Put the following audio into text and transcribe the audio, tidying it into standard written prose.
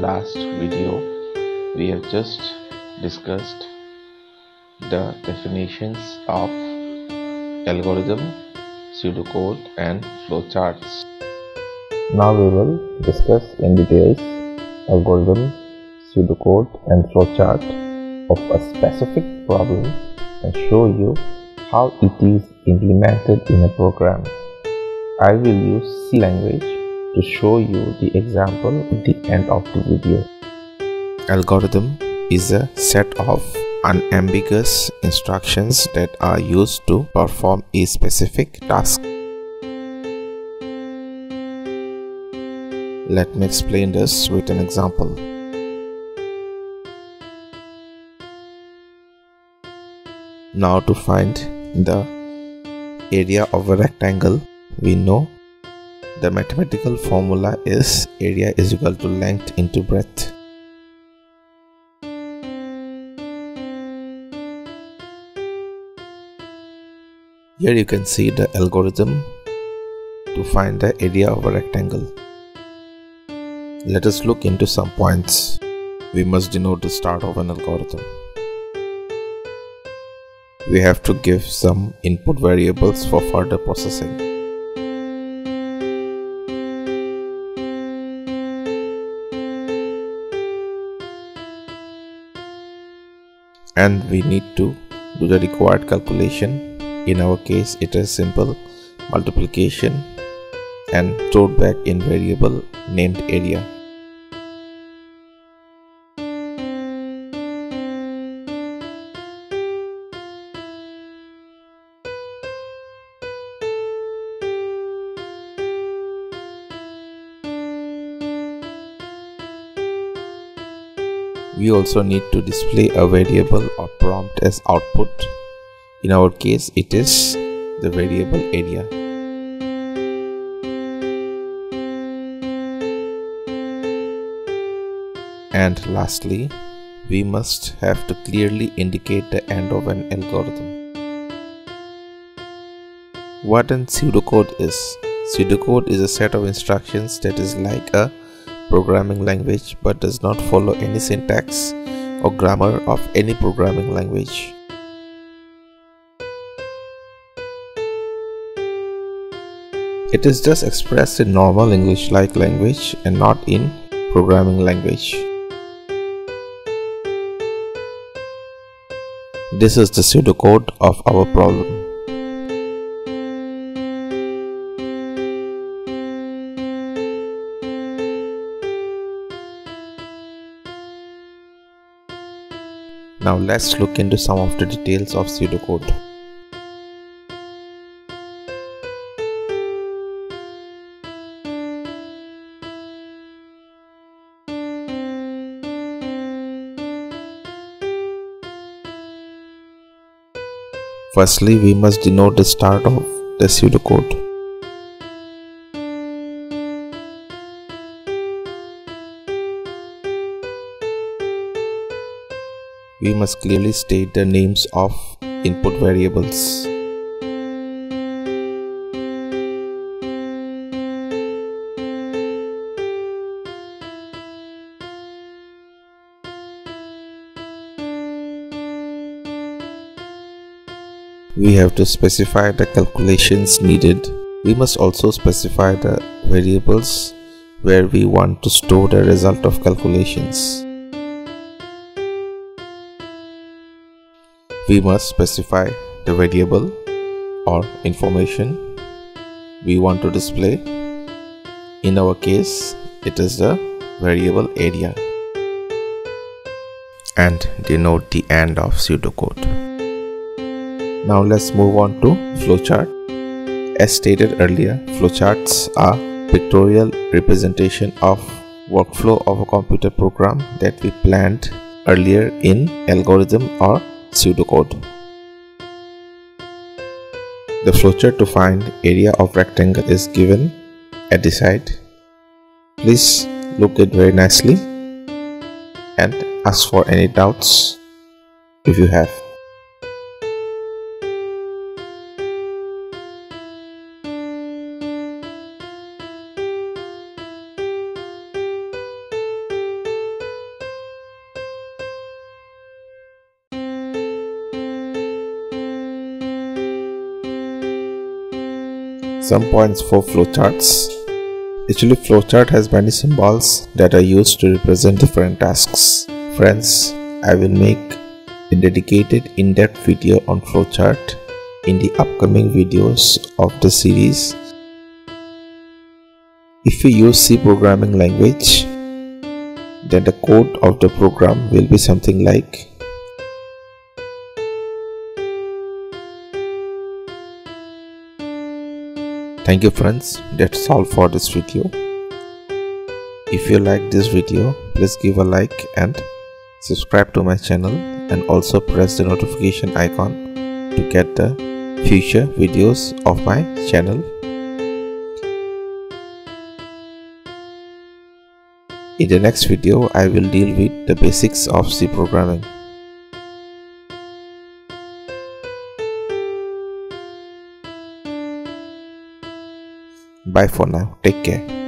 last video, we have just discussed the definitions of algorithm, pseudocode and flowcharts. Now we will discuss in details algorithm, pseudocode and flowchart of a specific problem and show you how it is implemented in a program. I will use C language to show you the example at the end of the video. Algorithm is a set of unambiguous instructions that are used to perform a specific task. Let me explain this with an example. Now to find the area of a rectangle, we know the mathematical formula is area is equal to length into breadth. Here you can see the algorithm to find the area of a rectangle. Let us look into some points. We must denote the start of an algorithm. We have to give some input variables for further processing. And we need to do the required calculation. In our case, it is simple multiplication and stored back in variable named area. We also need to display a variable or prompt as output. In our case, it is the variable area. And lastly, we must have to clearly indicate the end of an algorithm. What an pseudocode is? Pseudocode is a set of instructions that is like a programming language but does not follow any syntax or grammar of any programming language. It is just expressed in normal English-like language and not in programming language. This is the pseudocode of our problem. Now let's look into some of the details of pseudocode. Firstly, we must denote the start of the pseudocode. We must clearly state the names of input variables. We have to specify the calculations needed. We must also specify the variables where we want to store the result of calculations. We must specify the variable or information we want to display. In our case, it is the variable area. And denote the end of pseudocode. Now let's move on to flowchart. As stated earlier, flowcharts are pictorial representation of workflow of a computer program that we planned earlier in algorithm or pseudocode. The flowchart to find area of rectangle is given at the side. Please look it very nicely and ask for any doubts if you have. Some points for flowcharts. Actually, flowchart has many symbols that are used to represent different tasks. Friends, I will make a dedicated in-depth video on flowchart in the upcoming videos of the series. If you use C programming language, then the code of the program will be something like Thank you friends, that's all for this video. If you like this video, please give a like and subscribe to my channel, and also press the notification icon to get the future videos of my channel. In the next video, I will deal with the basics of C programming. Bye for now. Take care.